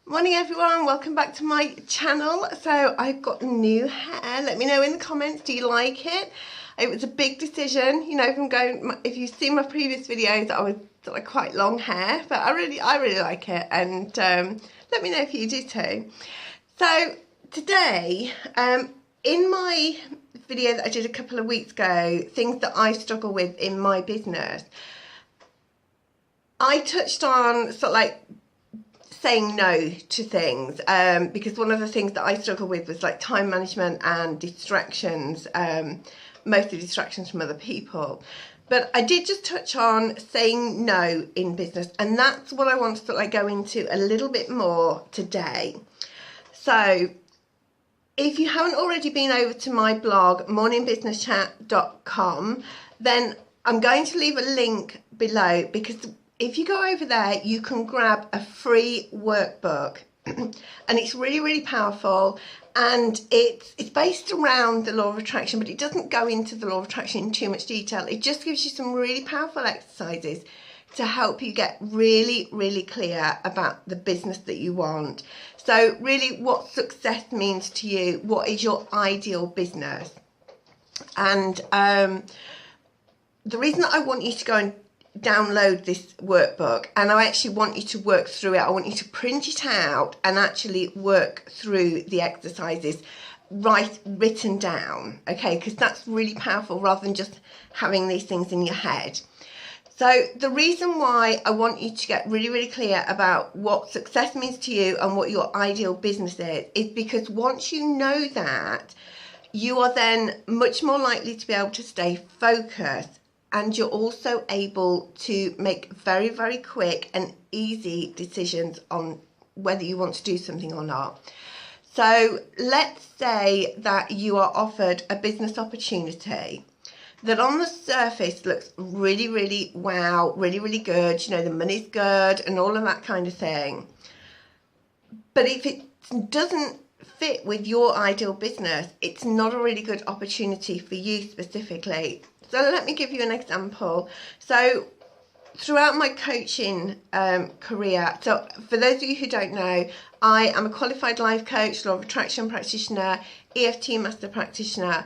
Morning everyone, welcome back to my channel. So I've got new hair. Let me know in the comments, do you like it? It was a big decision, you know, if you've seen my previous videos, I was sort of quite long hair, but I really like it, and let me know if you do too. So today, in my video that I did a couple of weeks ago, things that I struggle with in my business, I touched on sort of like saying no to things, because one of the things that I struggle with was like time management and distractions, mostly distractions from other people. But I did just touch on saying no in business, and that's what I want to sort of like go into a little bit more today. So if you haven't already been over to my blog, morningbusinesschat.com, then I'm going to leave a link below, because if you go over there, you can grab a free workbook, and it's really powerful, and it's based around the law of attraction, but it doesn't go into the law of attraction in too much detail. It just gives you some really powerful exercises to help you get really clear about the business that you want. So really, what success means to you, what is your ideal business. And the reason that I want you to go and download this workbook, and I actually want you to work through it, I want you to print it out and actually work through the exercises written down, okay, because that's really powerful rather than just having these things in your head. So the reason why I want you to get really clear about what success means to you and what your ideal business is because once you know that, you are then much more likely to be able to stay focused, and you're also able to make very quick and easy decisions on whether you want to do something or not. So let's say that you are offered a business opportunity that on the surface looks really wow, really good, you know, the money's good and all of that kind of thing. But if it doesn't fit with your ideal business, it's not a really good opportunity for you specifically. So let me give you an example. So throughout my coaching career, so for those of you who don't know, I am a qualified life coach, law of attraction practitioner, EFT master practitioner.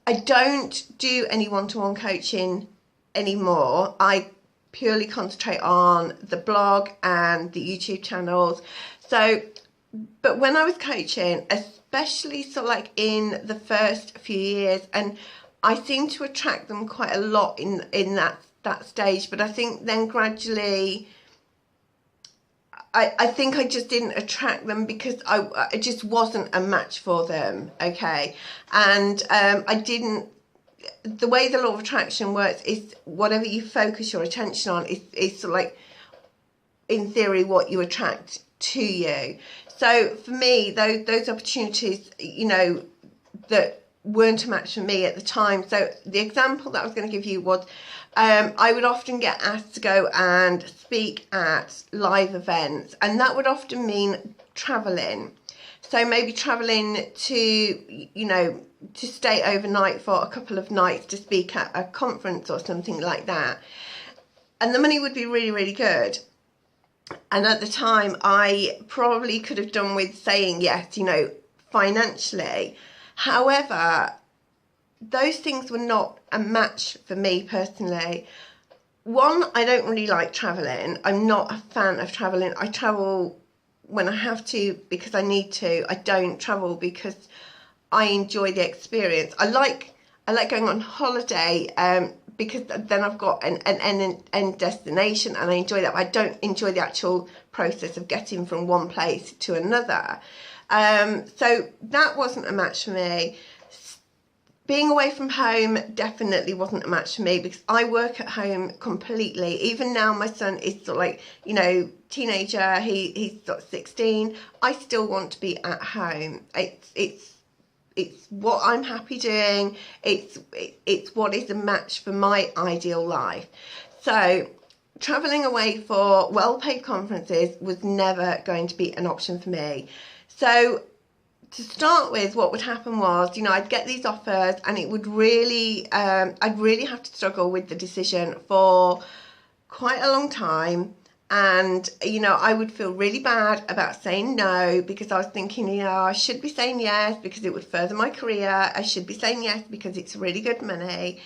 I don't do any one-to-one coaching anymore. I purely concentrate on the blog and the YouTube channels. So, but when I was coaching, especially sort of like in the first few years, and I seem to attract them quite a lot in that stage, but I think then gradually I think I just didn't attract them because I just wasn't a match for them, okay? And the way the law of attraction works is whatever you focus your attention on is sort of like, in theory, what you attract to you. So for me, those opportunities, you know, that weren't a match for me at the time. So the example that I was going to give you was I would often get asked to go and speak at live events, and that would often mean traveling. So maybe traveling to, you know, to stay overnight for a couple of nights to speak at a conference or something like that. And the money would be really good. And at the time, I probably could have done with saying yes, you know, financially. However, those things were not a match for me personally. One, I don't really like travelling. I'm not a fan of travelling. I travel when I have to because I need to. I don't travel because I enjoy the experience. I like going on holiday because then I've got an end destination and I enjoy that. I don't enjoy the actual process of getting from one place to another. So that wasn't a match for me. Being away from home definitely wasn't a match for me because I work at home completely. Even now my son is sort of like, you know, teenager, he's sort of 16. I still want to be at home. It's what I'm happy doing. It's what is a match for my ideal life. So travelling away for well-paid conferences was never going to be an option for me. So to start with, what would happen was, you know, I'd get these offers and it would really, I'd really have to struggle with the decision for quite a long time. And, you know, I would feel really bad about saying no because I was thinking, you know, I should be saying yes because it would further my career. I should be saying yes because it's really good money.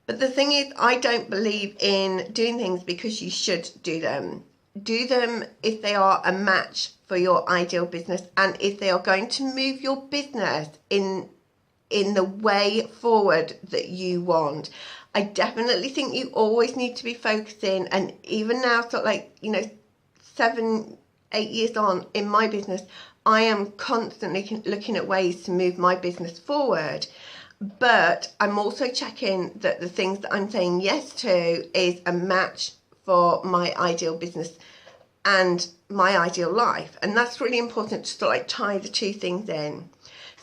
But the thing is, I don't believe in doing things because you should do them. Do them if they are a match for your ideal business and if they are going to move your business in the way forward that you want. I definitely think you always need to be focusing, and even now, sort of like, you know, 7-8 years on in my business, I am constantly looking at ways to move my business forward. But I'm also checking that the things that I'm saying yes to is a match for my ideal business and my ideal life. And that's really important to sort of like tie the two things in.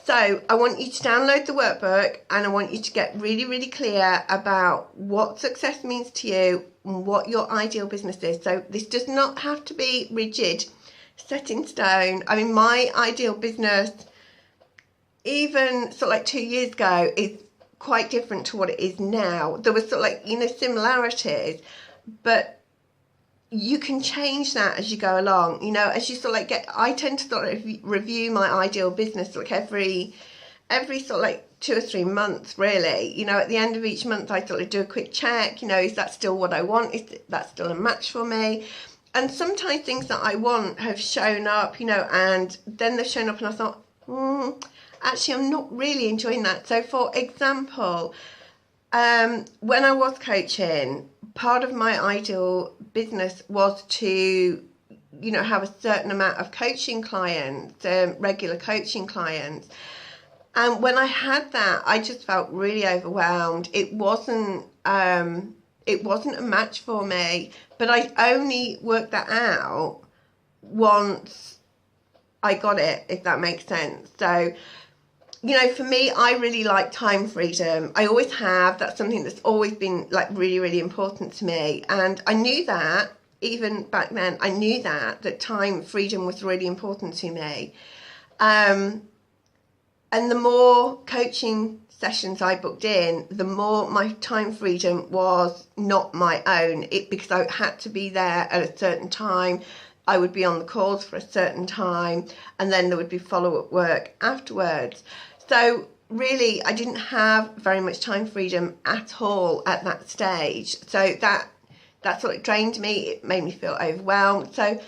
So I want you to download the workbook, and I want you to get really, really clear about what success means to you and what your ideal business is. So this does not have to be rigid, set in stone. I mean, my ideal business, even sort of like 2 years ago, is quite different to what it is now. There was sort of like, you know, similarities, but you can change that as you go along. You know, as you sort of like I tend to sort of review my ideal business like every sort of like 2 or 3 months, really. You know, at the end of each month, I sort of do a quick check. You know, is that still what I want? Is that still a match for me? And sometimes things that I want have shown up, you know, and then they've shown up and I thought, actually, I'm not really enjoying that. So, for example, when I was coaching, part of my ideal business was to, you know, have a certain amount of coaching clients, regular coaching clients. And when I had that, I just felt really overwhelmed. It wasn't a match for me, but I only worked that out once I got it, if that makes sense. So, you know, for me, I really like time freedom. I always have. That's something that's always been like really, really important to me. And I knew that even back then, I knew that time freedom was really important to me. And the more coaching sessions I booked in, the more my time freedom was not my own. Because I had to be there at a certain time. I would be on the calls for a certain time, and then there would be follow-up work afterwards. So really, I didn't have very much time freedom at all at that stage. So that sort of drained me. It made me feel overwhelmed. So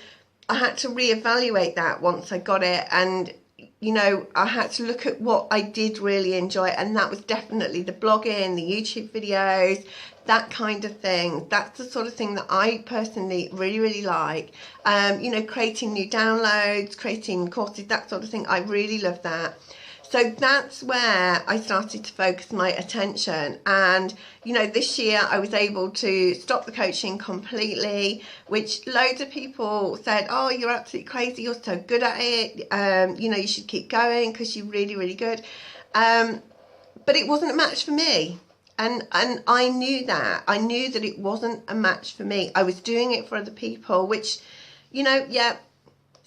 I had to reevaluate that once I got it. And, you know, I had to look at what I did really enjoy. And that was definitely the blogging, the YouTube videos, that kind of thing. That's the sort of thing that I personally really, really like. You know, creating new downloads, creating courses, that sort of thing. I really love that. So that's where I started to focus my attention. And, you know, this year I was able to stop the coaching completely, which loads of people said, oh, you're absolutely crazy. You're so good at it. You know, you should keep going because you're really, really good. But it wasn't a match for me. And I knew that. I knew that it wasn't a match for me. I was doing it for other people, which, you know, yeah,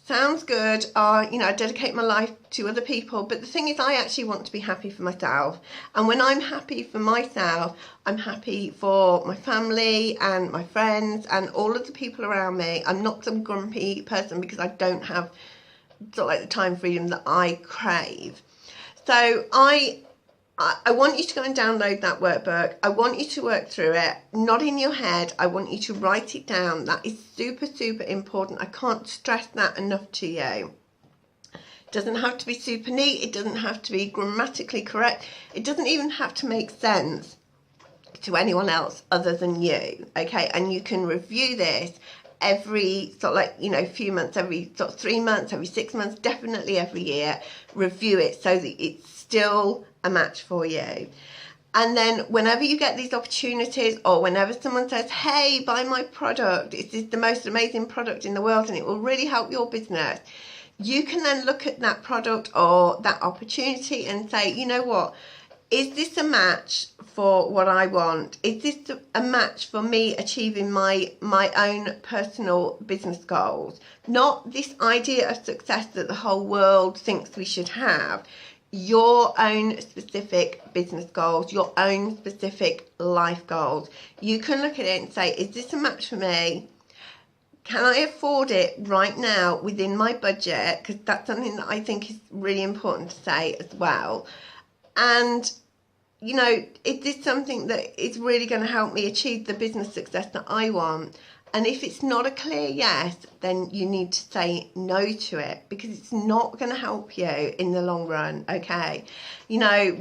sounds good. You know, I dedicate my life to other people. But the thing is, I actually want to be happy for myself. And when I'm happy for myself, I'm happy for my family and my friends and all of the people around me. I'm not some grumpy person because I don't have sort of like the time freedom that I crave. So I want you to go and download that workbook. I want you to work through it, not in your head. I want you to write it down. That is super, super important. I can't stress that enough to you. It doesn't have to be super neat. It doesn't have to be grammatically correct. It doesn't even have to make sense to anyone else other than you, okay? And you can review this every sort of like, you know, few months, every sort of 3 months, every 6 months, definitely every year. Review it so that it's still a match for you. And then whenever you get these opportunities, or whenever someone says, hey, buy my product, it's the most amazing product in the world and it will really help your business, you can then look at that product or that opportunity and say, you know what, is this a match for what I want? Is this a match for me achieving my own personal business goals? Not this idea of success that the whole world thinks we should have. Your own specific business goals, your own specific life goals. You can look at it and say, is this a match for me? can I afford it right now within my budget? Because that's something that I think is really important to say as well. And, you know, is this something that is really going to help me achieve the business success that I want? And if it's not a clear yes, then you need to say no to it, because it's not going to help you in the long run, okay? You know,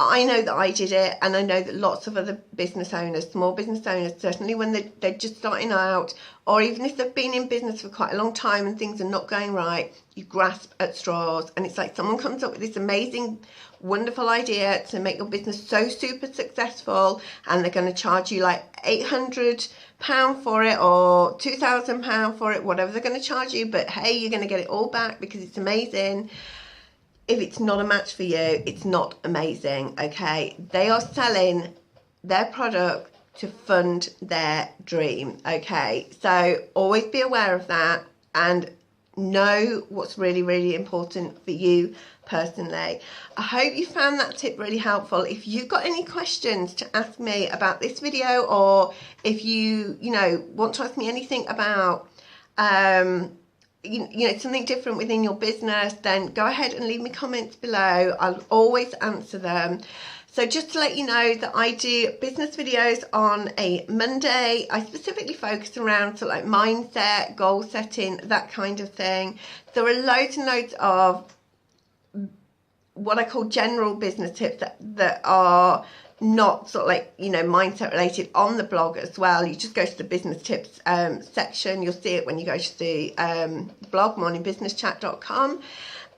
I know that I did it, and I know that lots of other business owners, small business owners, certainly when they're just starting out, or even if they've been in business for quite a long time and things are not going right, you grasp at straws. And it's like someone comes up with this amazing, wonderful idea to make your business so super successful, and they're going to charge you like £800 for it or £2,000 for it, whatever they're going to charge you. But hey, you're going to get it all back because it's amazing. If it's not a match for you, it's not amazing, okay? They are selling their product to fund their dream, okay? So always be aware of that and know what's really, really important for you personally. I hope you found that tip really helpful. If you've got any questions to ask me about this video, or if you want to ask me anything about you know, something different within your business, then go ahead and leave me comments below. I'll always answer them. So just to let you know that I do business videos on a Monday. I specifically focus around sort of like mindset, goal setting, that kind of thing. There are loads and loads of what I call general business tips that are not sort of like, you know, mindset related on the blog as well. You just go to the business tips section. You'll see it when you go to the blog, morningbusinesschat.com.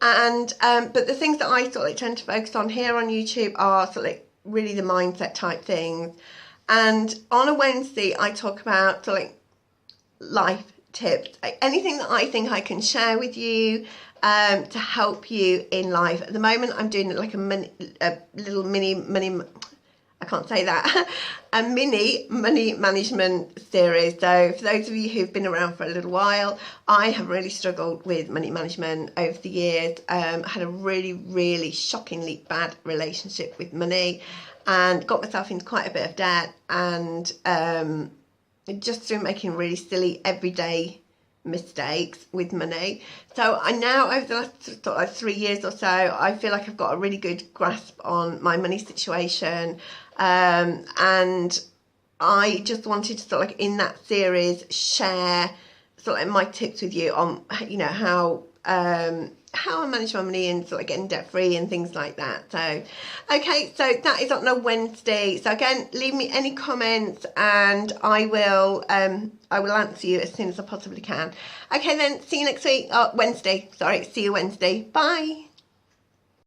And but the things that I sort of like tend to focus on here on YouTube are sort of like really the mindset type things. And on a Wednesday, I talk about sort of like life tips, anything that I think I can share with you to help you in life. At the moment, I'm doing like a mini money management series. So for those of you who've been around for a little while, I have really struggled with money management over the years. Had a really, really shockingly bad relationship with money, and got myself into quite a bit of debt, and just through making really silly everyday mistakes with money. So I now, over the last sort of like 3 years or so, I feel like I've got a really good grasp on my money situation, and I just wanted to sort of like in that series share sort of like my tips with you on, you know, how I manage my money and sort of getting debt free and things like that. So okay, so that is on a Wednesday. So again, leave me any comments and I will answer you as soon as I possibly can. Okay then, see you next week. Wednesday, sorry, see you Wednesday. Bye.